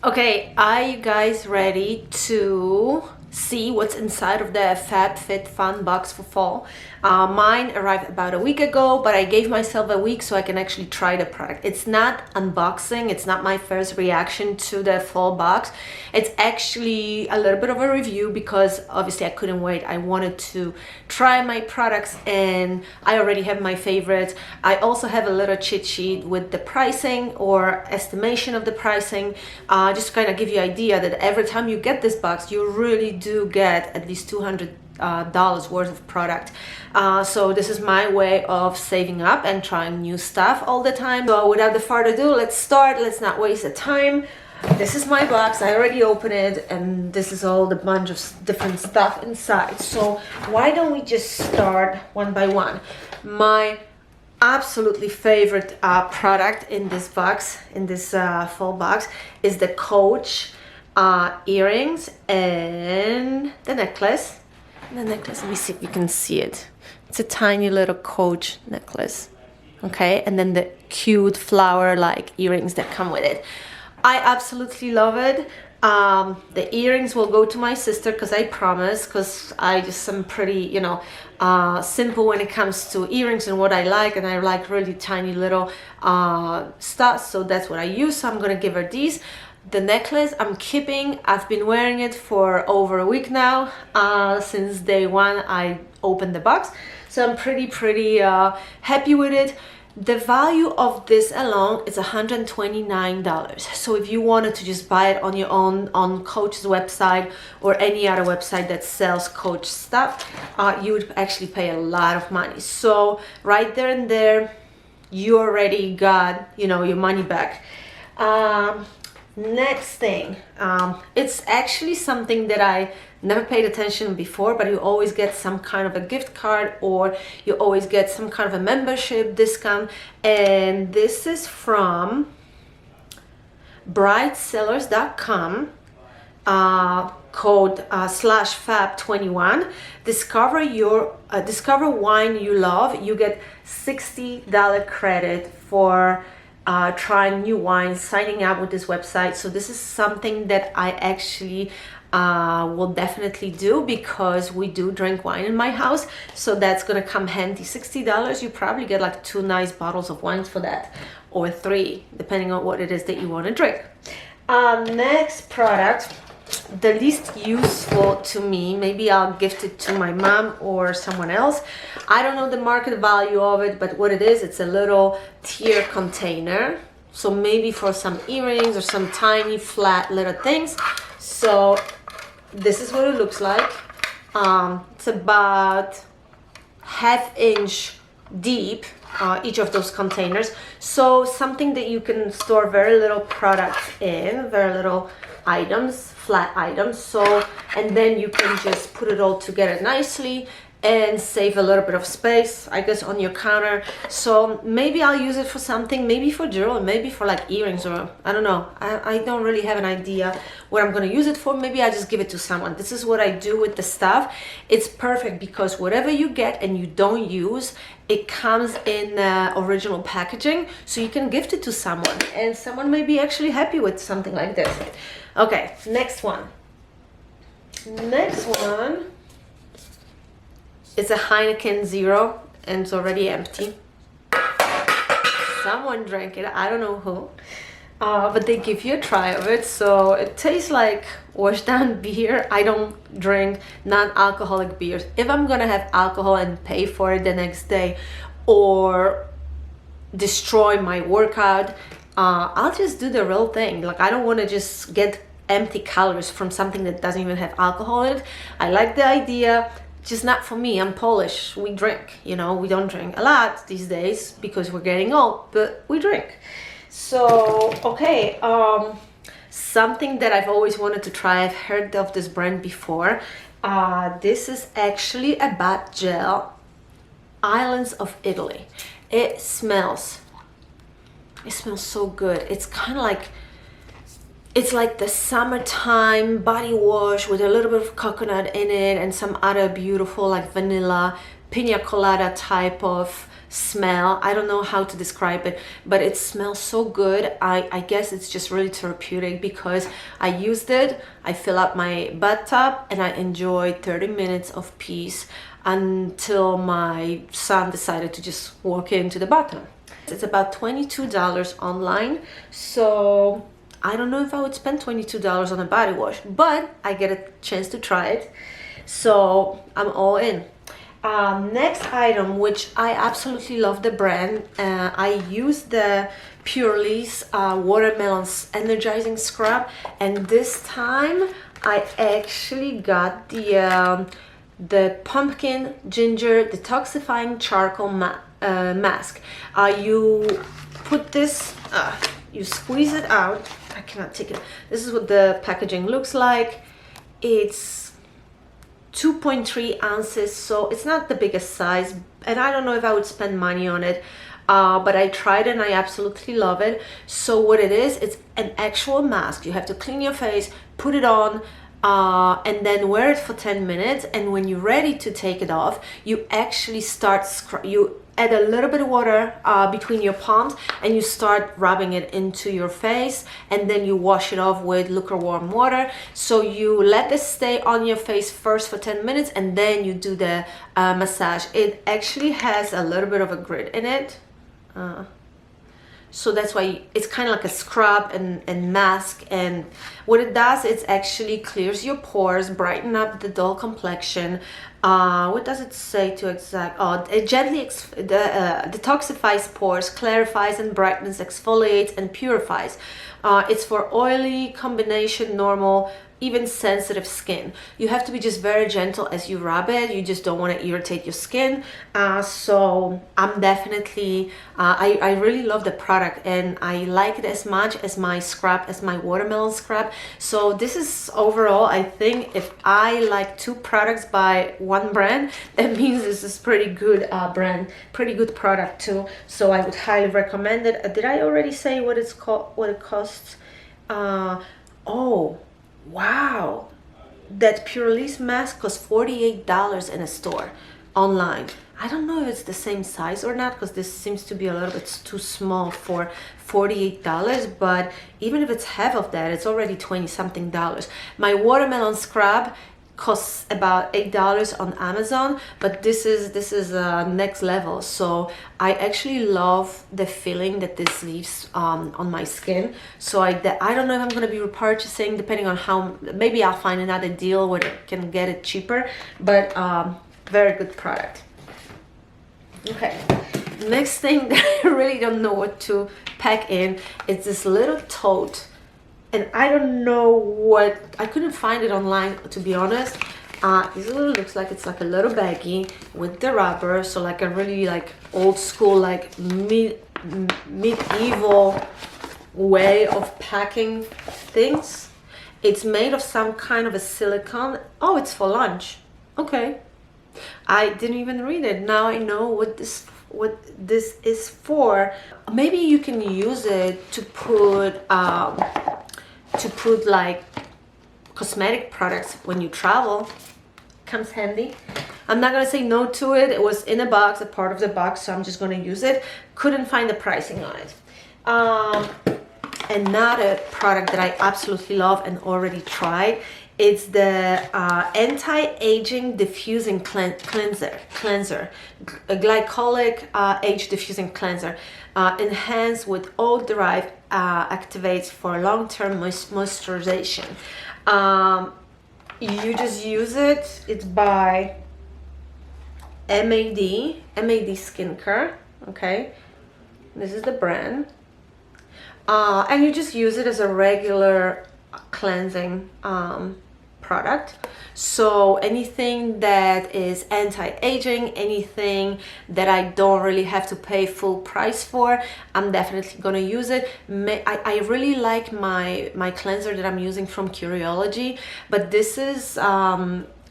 Okay, are you guys ready to see what's inside of the Fabfitfun box for fall? Mine arrived about a week ago, but I gave myself a week so I can actually try the product. It's not unboxing, it's not my first reaction to the fall box. It's actually a little bit of a review because obviously I couldn't wait. I wanted to try my products and I already have my favorites. I also have a little cheat sheet with the pricing or estimation of the pricing, just to kind of give you an idea that every time you get this box, you really do get at least $200 worth of product. So this is my way of saving up and trying new stuff all the time. So without the further ado, let's start. Let's not waste the time. This is my box. I already opened it and this is all the bunch of different stuff inside. So why don't we just start one by one? My absolutely favorite product in this box, in this fall box, is the Coach earrings and the necklace. Let me see if you can see it. It's a tiny little Coach necklace. Okay, and then the cute flower-like earrings that come with it. I absolutely love it. The earrings will go to my sister because I promise, because I just am pretty, simple when it comes to earrings and what I like, and I like really tiny little stuff, so that's what I use. So I'm gonna give her these. The necklace I'm keeping. I've been wearing it for over a week now, since day one I opened the box, so I'm pretty happy with it. The value of this alone is $129. So if you wanted to just buy it on your own on Coach's website or any other website that sells Coach stuff, you would actually pay a lot of money. So right there and there, you already got, your money back. Next thing, it's actually something that I never paid attention before, but you always get some kind of a gift card or you always get some kind of a membership discount, and this is from brightsellers.com, code /fab21. Discover wine you love. You get $60 credit for trying new wines, signing up with this website. So this is something that I actually will definitely do because we do drink wine in my house, so that's gonna come handy. $60, you probably get like 2 nice bottles of wines for that, or 3 depending on what it is that you want to drink. Next product, the least useful to me, maybe I'll gift it to my mom or someone else. I don't know the market value of it, but what it is, it's a little tear container, so maybe for some earrings or some tiny flat little things. So this is what it looks like. It's about ½ inch deep, each of those containers, so something that you can store very little products in, very little items, flat items. So, and then you can just put it all together nicely and save a little bit of space, I guess, on your counter. So maybe I'll use it for something, maybe for jewelry, maybe for like earrings, or I don't know. I don't really have an idea what I'm gonna use it for. Maybe I just give it to someone. This is what I do with the stuff. It's perfect because whatever you get and you don't use, it comes in original packaging, so you can gift it to someone and someone may be actually happy with something like this. Okay, next one. It's a Heineken Zero and it's already empty. Someone drank it, I don't know who, but they give you a try of it. So it tastes like washed down beer. I don't drink non-alcoholic beers. If I'm gonna have alcohol and pay for it the next day or destroy my workout, I'll just do the real thing. Like, I don't want to just get empty calories from something that doesn't even have alcohol in it. I like the idea, just not for me. I'm Polish, we drink, we don't drink a lot these days because we're getting old, but we drink. So okay, something that I've always wanted to try, I've heard of this brand before. This is actually a bath gel, Islands of Italy. It smells so good. It's kind of like, it's like the summertime body wash with a little bit of coconut in it and some other beautiful like vanilla pina colada type of smell. I don't know how to describe it, but it smells so good. I guess it's just really therapeutic because I used it, I fill up my bathtub, and I enjoyed 30 minutes of peace until my son decided to just walk into the bathroom. It's about $22 online, so I don't know if I would spend $22 on a body wash, but I get a chance to try it, so I'm all in. Next item, which I absolutely love the brand, I use the Purely's Watermelons Energizing Scrub, and this time I actually got the Pumpkin Ginger Detoxifying Charcoal Mask. You put this, you squeeze it out. I cannot take it. This is what the packaging looks like. It's 2.3 ounces, so it's not the biggest size, and I don't know if I would spend money on it, but I tried it and I absolutely love it. So what it is, it's an actual mask. You have to clean your face, put it on, and then wear it for 10 minutes, and when you're ready to take it off, you actually start you add a little bit of water between your palms, and you start rubbing it into your face, and then you wash it off with lukewarm water. So you let this stay on your face first for 10 minutes, and then you do the massage. It actually has a little bit of a grit in it, so that's why it's kind of like a scrub and mask. And what it does, it actually clears your pores, brighten up the dull complexion. What does it say to exact? Oh, it gently detoxifies pores, clarifies and brightens, exfoliates and purifies. It's for oily, combination, normal, even sensitive skin. You have to be just very gentle as you rub it. You just don't want to irritate your skin. So I'm definitely, I really love the product, and I like it as much as my scrub, as my watermelon scrub. So this is overall, I think if I like two products by one brand, that means this is pretty good brand, pretty good product too. So I would highly recommend it. Did I already say what it's called, what it costs? Oh, wow, that Purely's mask costs $48 in a store online. I don't know if it's the same size or not, because this seems to be a little bit too small for $48, but even if it's half of that, it's already 20 something dollars. My watermelon scrub costs about $8 on Amazon, but this is next level. So I actually love the feeling that this leaves on my skin. So I don't know if I'm going to be repurchasing, depending on how, maybe I'll find another deal where I can get it cheaper, but very good product. Okay, next thing that I really don't know what to pack in is this little tote. And I don't know what, I couldn't find it online, to be honest. This little looks like it's like a little baggie with the rubber, so like a really like old school, like medieval way of packing things. It's made of some kind of a silicone. Oh, it's for lunch. Okay, I didn't even read it. Now I know what this is for. Maybe you can use it to put like cosmetic products when you travel. Comes handy. I'm not gonna say no to it. It was in a box, a part of the box, so I'm just gonna use it. Couldn't find the pricing on it. Another product that I absolutely love and already tried, it's the anti-aging diffusing cleanser, a glycolic age diffusing cleanser, enhanced with oil-derived activates for long-term moisturization. You just use it. It's by MAD Skincare. Okay, this is the brand, and you just use it as a regular cleansing product. So anything that is anti-aging, anything that I don't really have to pay full price for, I'm definitely gonna use it. I really like my cleanser that I'm using from Curology, but this is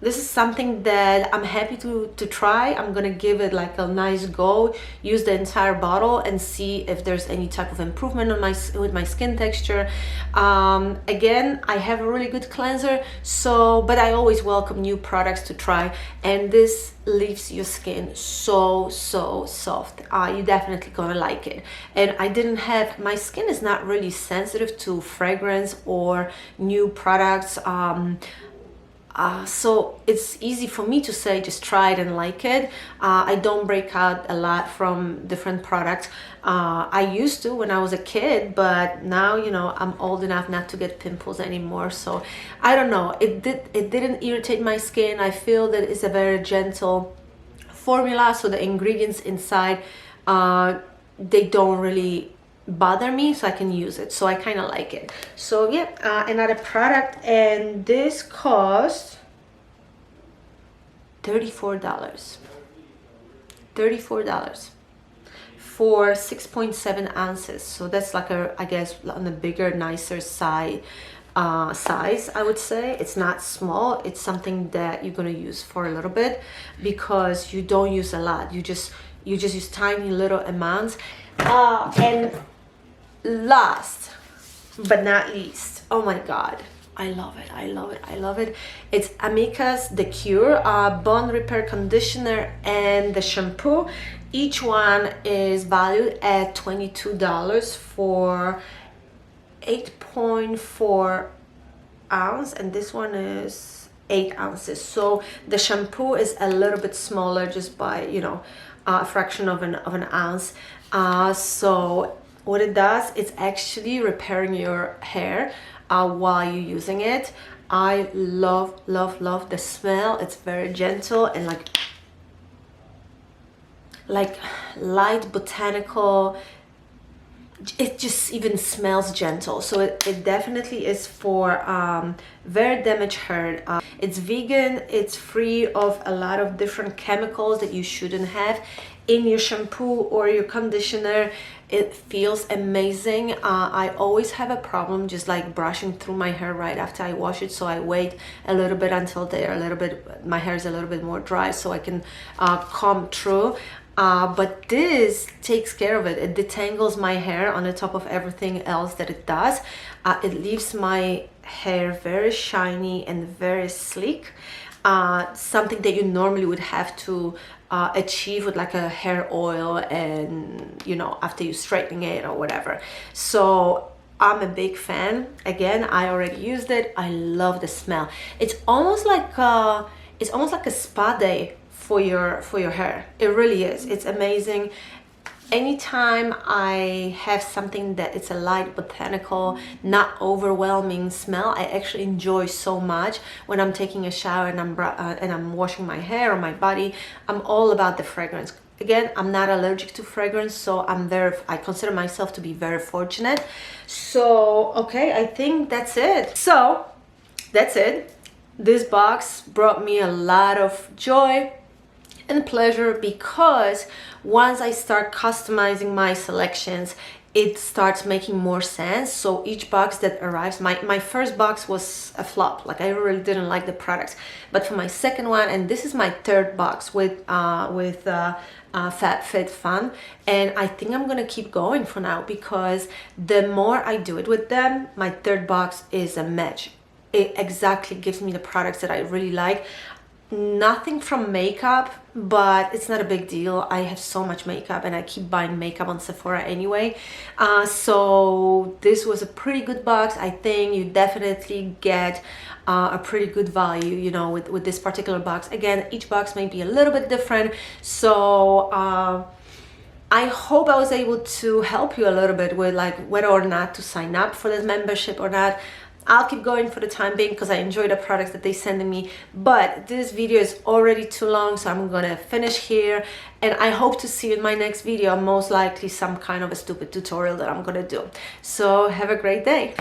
this is something that I'm happy to try. I'm gonna give it like a nice go, use the entire bottle and see if there's any type of improvement on with my skin texture. Again, I have a really good cleanser, so but I always welcome new products to try, and this leaves your skin so soft. You're definitely gonna like it. And I didn't have, my skin is not really sensitive to fragrance or new products, so it's easy for me to say just try it and like it. I don't break out a lot from different products. I used to when I was a kid, but now, you know, I'm old enough not to get pimples anymore. So I don't know, it didn't irritate my skin. I feel that it's a very gentle formula, so the ingredients inside, they don't really bother me, so I can use it, so I kind of like it. So yeah, another product, and this cost $34 for 6.7 ounces. So that's like a, I guess, on a bigger, nicer size, I would say. It's not small. It's something that you're gonna use for a little bit, because you don't use a lot. You just use tiny little amounts. And last but not least, oh my god, I love it, I love it, I love it. It's Amika's The Cure Bond Repair Conditioner and the shampoo. Each one is valued at $22 for 8.4 ounce, and this one is 8 ounces. So the shampoo is a little bit smaller, just by, you know, a fraction of an ounce. So what it does, it's actually repairing your hair while you're using it. I love the smell. It's very gentle and like light botanical. It just even smells gentle. So it definitely is for very damaged hair. It's vegan, it's free of a lot of different chemicals that you shouldn't have in your shampoo or your conditioner. It feels amazing. I always have a problem just like brushing through my hair right after I wash it, so I wait a little bit until they're a little bit, my hair is a little bit more dry, so I can comb through. But this takes care of it. It detangles my hair on the top of everything else that it does. It leaves my hair very shiny and very sleek. Something that you normally would have to achieve with like a hair oil, and you know, after you straighten it or whatever. So I'm a big fan. Again, I already used it. I love the smell. It's almost like a spa day for your hair. It really is. It's amazing. Anytime I have something that it's a light botanical, not overwhelming smell, I actually enjoy so much. When I'm taking a shower and I'm washing my hair or my body, I'm all about the fragrance. Again, I'm not allergic to fragrance, so I consider myself to be very fortunate. So okay, I think that's it. So that's it. This box brought me a lot of joy and pleasure, because once I start customizing my selections, it starts making more sense. So each box that arrives, my first box was a flop, like I really didn't like the products, but for my second one, and this is my third box with Fabfitfun, and I think I'm gonna keep going for now, because the more I do it with them, my third box is a match. It exactly gives me the products that I really like. Nothing from makeup, but it's not a big deal. I have so much makeup and I keep buying makeup on Sephora anyway. So this was a pretty good box. I think you definitely get a pretty good value, you know, with this particular box. Again, each box may be a little bit different. So I hope I was able to help you a little bit with like whether or not to sign up for this membership or not. I'll keep going for the time being because I enjoy the products that they send me, but this video is already too long, so I'm gonna finish here, and I hope to see you in my next video, most likely some kind of a stupid tutorial that I'm gonna do. So have a great day.